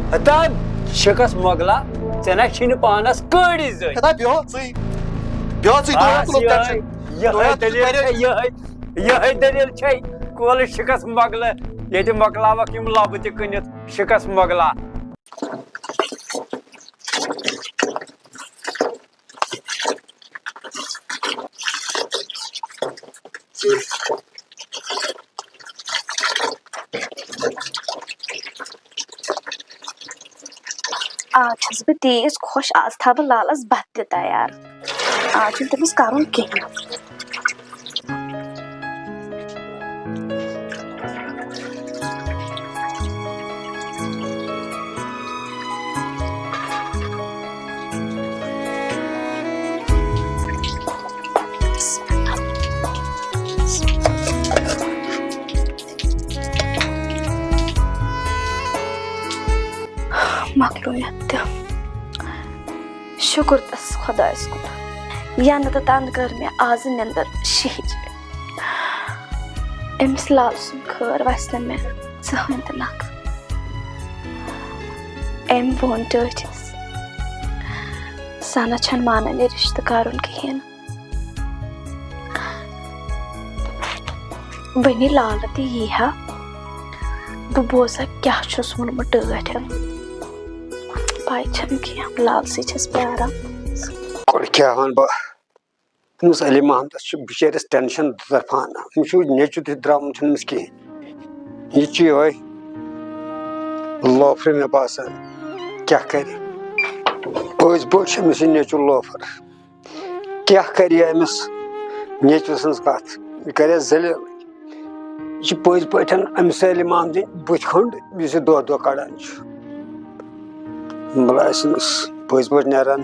हता शिकस मोगला चना छिन पानस कड़ी जई हता बियो सही दोया तुलो टेंशन दोया ये दलील छै कोल शिकस मोगला ये मोगलावक यम लब त कनित शिकस मोगला आज बह तेज खुश आज था बह लालस बत तैयार आज तमिस कर कहें मकलूयत शुक्र तस खुदायस कुन यन तंद कर मे आज नंदर शहीद अमिस लाल सुन खर वस मे जहन त नक एम वोन टस सना छन मानन रिश्ते करुन कहें वनी लाल त यह बह बोजा क्या वोनमुत टन पाई कह लाल सी प्यारान क्या वन बस अली महमद बिचारिस टेंशन तरफान नेचु तह द्रामुत कहें यह लोफर मे बसान क्या कर पे नेचु लोफर क्या कर अमिस नेचु सज कत यह कर जलील यह पज पे अमिस अली महमद बुथ खंड दह दह कड़ान बल पज पे नान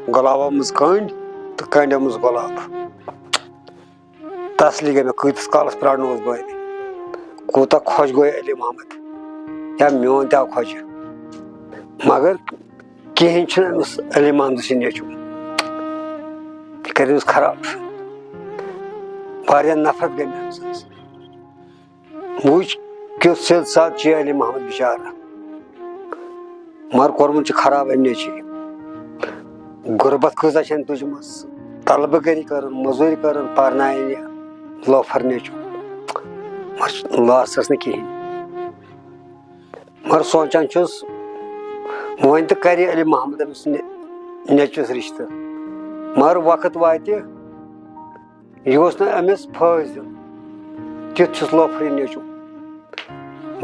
गुलाबो मज कंड तो कंडो मज गुलाब तसली गई मे कतीस कालस प्राण बन कूत खुश गो अली महमद या मोन तव खुश मगर कहें अमिस अली महमद नेचु यह कर खराब वारिया नफरत गई मे वुच क्युत सिल साथ अली महमद बिचारा मगर कोर्मुत खराब अमे गुरबत कजा तुजम तलब गरी कर मजूरी कर पारन लोफर नेचु लास न कहें मगर सोचान वन तो कर अली महमद अमिस नेचुस रिश्ते मगर वक्त वात यह अमिस फज दिन तुथ लोफर नेचु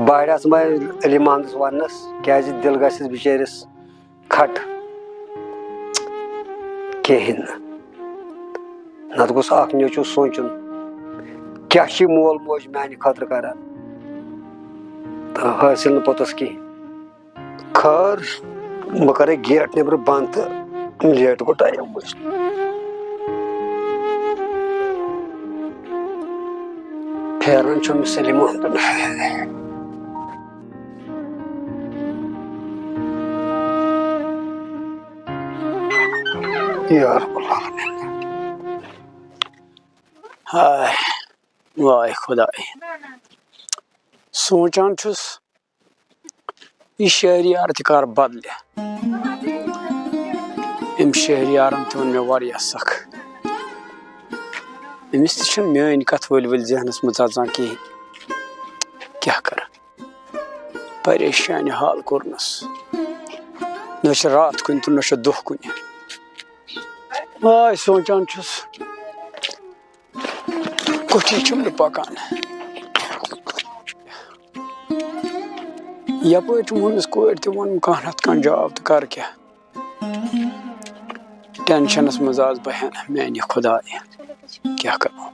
बाढ़ अली महमदस वनस क्या दिल गस बिचारिस खट कहें नत गोस नेचु सोचन क्या मोल मोज माने खतर करान तो हासिल पोतस कहें खर बह कर गेट नबर बंद तो लेट गो टाइम फेरन अली महमद यार हाय वाह खुदाई सोचान यह शहरियार कर बदल अम शहरियारन तोन मे वारिया सख अमिस तन मान कथ वल जहनस मज अचान कहें क्या कर परेशान हाल कोरनस न रात कुन तो न दुह कुन आय सोचान कुछ चुम पकान यप मोहस कोर तोन कह नत कह जॉब तो कर क्या टेंशनस मज आज बहन मान खुदा क्या करो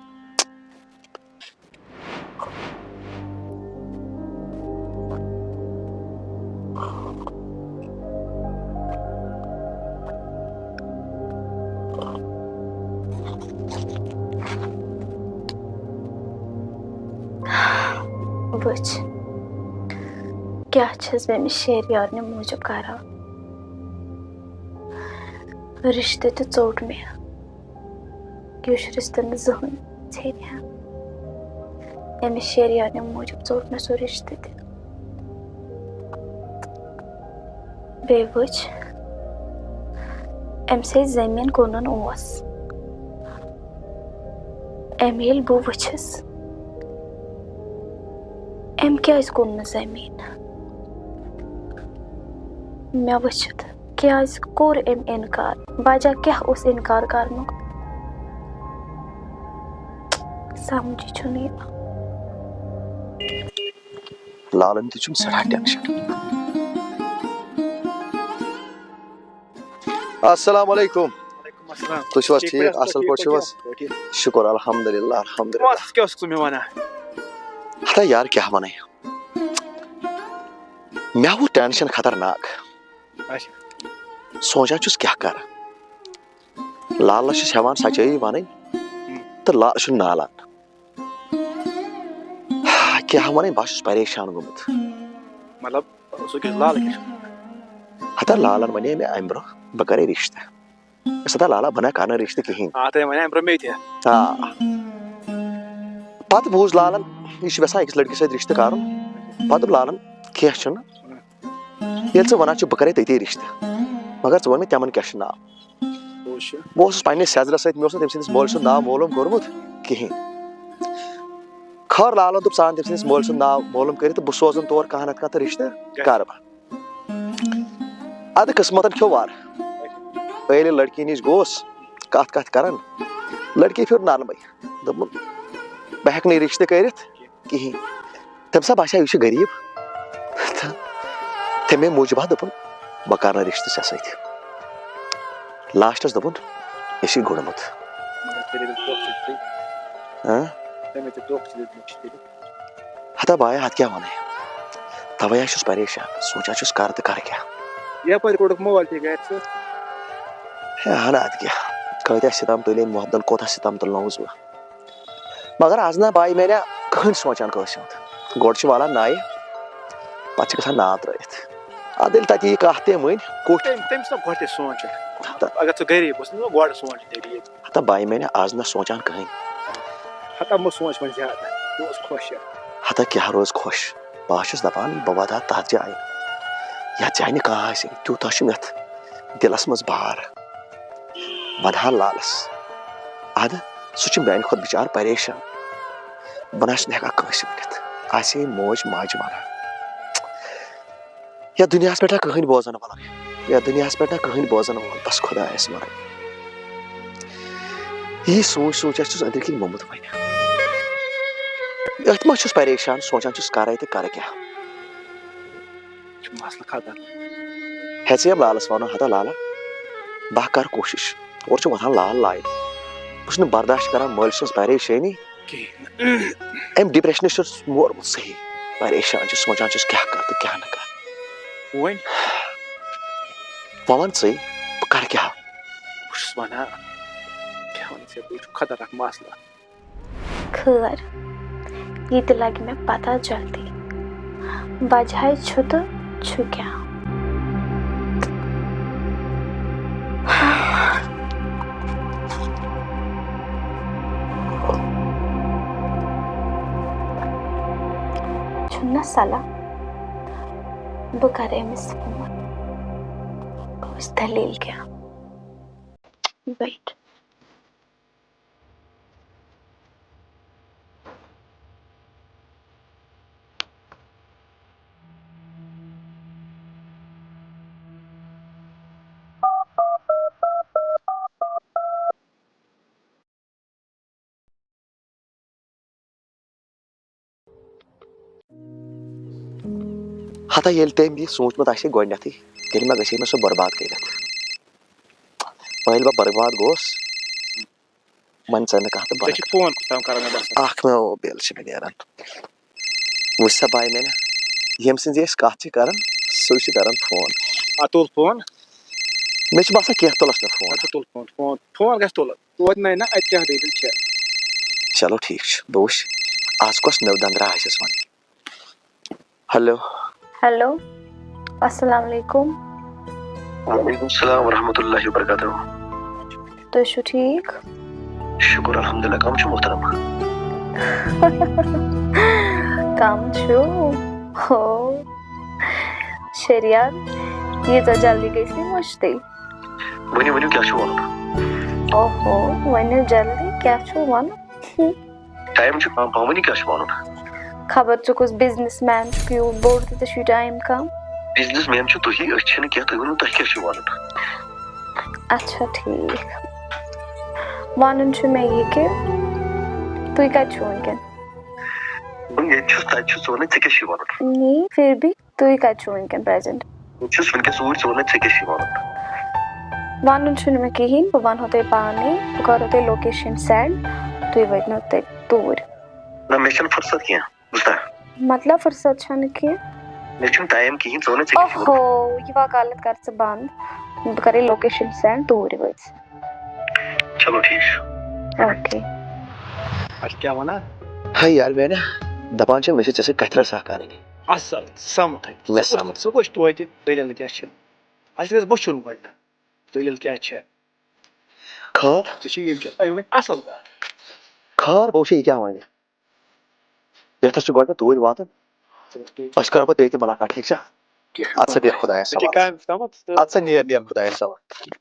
वच क्या मे शहरियार मूजूब कर रिश्ते तो चोट मे क्यों रिश्ते जहन छेन अमिस शहरियार मूजूब चोट मे सो रिश्ते बे वुच अमसे जमीन कुनन ओस अम येल बो वुचस अम क्या कुन जमीन मे वुचित क्या कोर अम इनकार वजह क्या उस इनकार करनुक समझ छुनी लालन तुम सड़ा टेंशन अस्सलाम वालेकुम तुम ठीक असल पे शुक्र अल्हम्दुलिल्लाह अल्हम्दुलिल्लाह क्या तुम वन हटा यार क्या वन मे वो टेंशन खतरनाक सोचा चुस क्या कर लालच हेवान सचाई वन तो लाल नालान क्या वन बस परेशान गोमुत मतलब लाल हता लालन वे मे अम ब्रो बह करे रिश्ते सदा लाला बना कर रिश्ते कहें पत बूज लालन यह वैसा अकिस लड़किस सत रिश्ते कर पत लालन कह ये वन बह करे तती रिश्ते मगर वन मे तमन क्या नाव बस पे सेजर सत मे तम सद मोल नाव मालूम कोर्मुत कहें खर लालन दोप सान तम सद मोल नाव मालूम कर बह सोजन तौर कह नत कह रिश्ते कर अद किस्मतन खो वार पहले लड़की नश गोस कत कत कर लड़की फिर नरम दोपन बह हेक रिश्ते कर कहें तम सा बसा यह गरीब तमे मूजूब दोपन बह कर रिश्ते ऐ सत लास्टस दोपन यह गुड़मुत हता बाया हत क्या वन तवे परेशान सोचा कर तो कर क्या मोबाइल हाँ ना क्या कत सितम तुले मोहब्बत कोत सितम तुलनौस बह मगर आज ना बाई मैंने कहन सोचान गोड़ वालान नाय पे ग नाव त्रत अद तत कह तन कुट हता बाई मैंने आज ना सोचान कहें हता क्या रोज खुश बह दपान बह वह तथ जाए या जाए कह तूत मे दिलस मज बार वनहा लालस अद सह मान खुद बिचार परेशान बह ना कस वन मोज माज वन या दुनिया पे कहन बोजन वाल या दुनिया पे कहन बोजन वाल बस खुदायस वन यह सोच सोच अंदर किन मोमुत वन अथ मस परेशान सोचान कर तो कर क्या हेम लालस वन हता लाला बह कर कोशिश और वन लाल लाइन बस बर्दाश्त कर मल सज परेशानी अम डिप्रेशन मोरमुत सही परेशान सोचान क्या कर तो क्या न कर वन सी बह कर क्या खतरनाक मसला खैर ये लगे मे पता जल्दी वजह तो क्या छुना सला बह कर अमिस फोन उस दलील क्या वेट हता ये तम यह सोचमुत गोथी तेल मे गे सह बर्बाद कर पहल बह बर्बाद गोस मन सन कह तो मे बिल नान वो सा बाय मैंने यम सज कत कर सह कर फोन तुल फोन मे बसान कह तुलस ना फोन फोन गस तुल ना अत क्या दलील चलो ठीक बह वुच आज कस नव दंद्रा वन हेलो हेलो अस्सलाम वालेकुम वालेकुम सलाम व रहमतुल्लाहि व बरकातहू तो शु ठीक शुक्र अल्हम्दुलिल्लाह कम छु मोहतरम कम छु हो शरियत ये तो जल्दी गई सी मुश्ती वनी वनी क्या छु वन ओहो वनी जल्दी क्या छु वन टाइम छु वनी क्या छु वन खबर छु कुछ बिजनेसमैन क्यों बोर्ड ते छु टाइम कम बिजनेसमैन छु तो ही अच्छे ने क्या तो वनु तह क्या छु वन अच्छा ठीक वानन छु मैं ये के तू क्या छु इनकन ये छु ता छु सोने से क्या छु वन नहीं फिर भी तू क्या छु इनकन प्रेजेंट छु सुन के सूर सोने से क्या छु वन वानन छु मैं कहीं वन होते पानी कर होते लोकेशन सेंड तू वैत न होते दूर ना मिशन फुर्सत किया बुझता मतलब फुर्सत छन के मिशन टाइम की ही सोने से क्या छु ओहो ये वकालत कर से बंद करे लोकेशन सेंड दूर वैत चलो ठीक ओके आज क्या वना हाय यार मैंने दपांचे में से जैसे कहतरा सहकार है असल समत मैं समत सो कुछ तो है दलिल क्या छ आज बस बचुन पड़ दलिल क्या छ खार तो ये अयो में असल खार बोशे क्या होंगे ये तो शुगर तो ही बात है अशकर पर देते मुलाकात ठीक है आज से खुदा है सब क्या समत आज से नियर खुदा है सब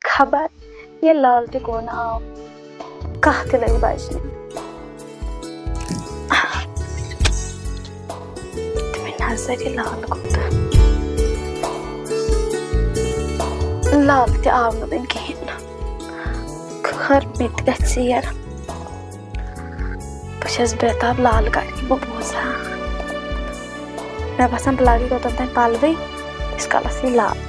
खबर ये लाल ते कौन आओ कहते लगे बाजने नजर लाल को लाल ते आव न दिन कहीं घर में गच्छी यार बस बेताब लाल गाड़ी वो बोसा मैं बसन पलाड़ी को तंतन पालवे इसका लसी लाल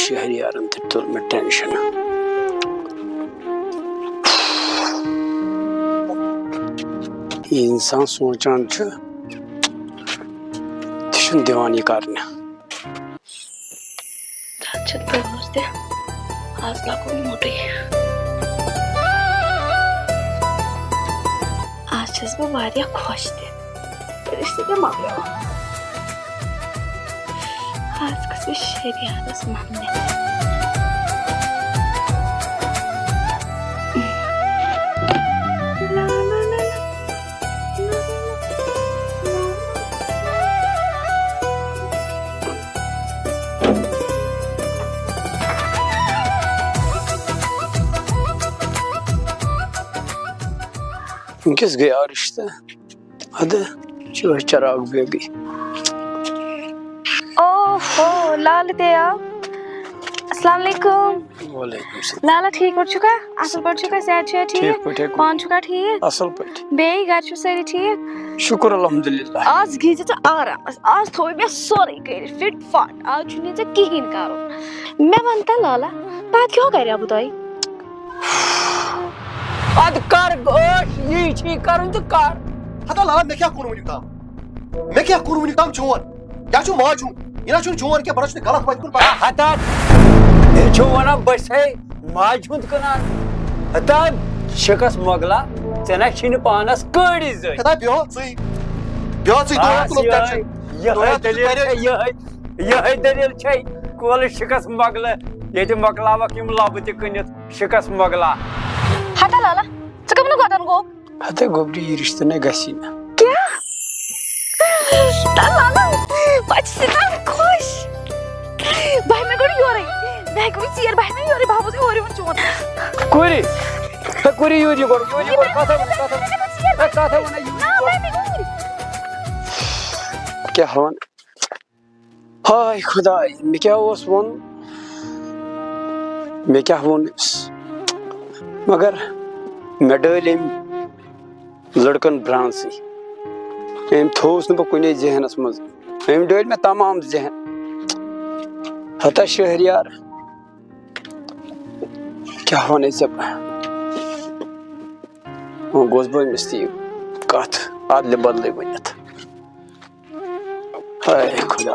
शहरियारन तुल में टेंशन इंसान सोचान दिवान ये करना आज लागू मोटी आज मैं वारिया खुश थे रिश्ते के मामले आज किसी शहरियारस मानने किस गया रिश्ता अद जो चराग बेगी ओहो लाल दया अस्सलाम वालेकुम वालेकुम सलाम लाला ठीक पड़ चुका असल पड़ चुका सेहत छे ठीक कौन चुका ठीक असल पट बे घर छु सारी ठीक शुक्र अल्हम्दुलिल्लाह आज गिज त आराम आज थोई मैं सॉरी कर फिट फाट आज छुने त किहिन करो मैं बनता लाला बात क्यों कर रहा बुताई अद कर गोश ये छी करन तो कर हता लाला मैं क्या करूं वनी काम जोन या छु माजू इना छु जोन के बरस ने गलत बात कर हता ये छो वना बस है माजुंद कना हता शकस मगला तना छिन पानस कड़ी जय कदा बियो सही तो लोग टेंशन ये दलील छै कोल शकस मगला ये मगलावा किम लाबत कनित शकस मगला हटा लाला चकमनु गदन गो हता गोबरी रिश्ते ने गसीना क्या लाला बच से ना खुश भाई मैं कोड़ी हो रही मैं कोड़ी चीयर भाई नहीं हो रही बाबू से हो रही चोन कोरी योरी गोर कथा वना क्या हवन हाय खुदा मैं क्या वन मगर मैं डलिम लड़कन ब्रांड से एम थोस न कुने जहनस मज एम डल में तमाम जहन हता शहरियार क्या होने सब गोस बो मिस्ती कथ आदले बदले बनित हाय खुदा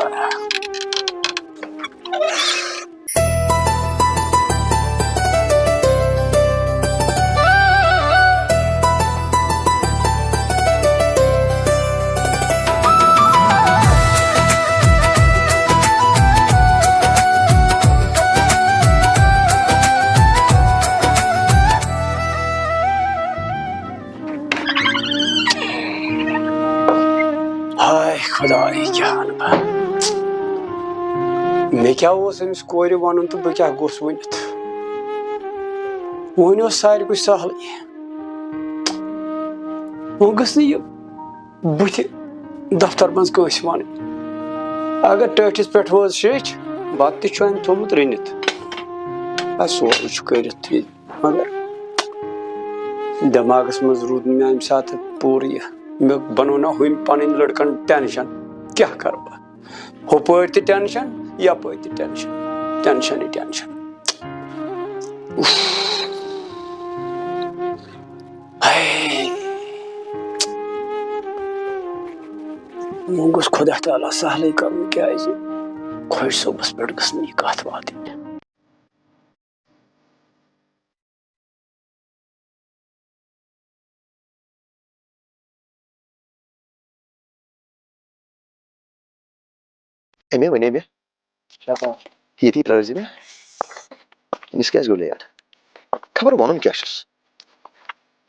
खुदा क्या मे क्या अमिस कोर वन तो बह क्या गोस वनित वन सारे सहल वो गस बुथ दफ्तर मज कस वन अगर टठिस पे वो शेच बत अम थोमुत रनित सोरे कर मगर दिमागस मज रूद मे अम सात पूर यह मे बनो ना हम पन लड़कन टेंशन क्या कर बह हुपर टेंशन यपर टेंशन टेंशन ही टेंशन वो गोस खुदा ताला सहल कर क्या खोज सोबस पे गस कत वात अमे वे मे ये प्रज मे अमिस क्या गो लेट खबर वन क्या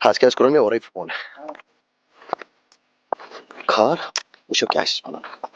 आज क्या मे और फोन खार वो क्या वन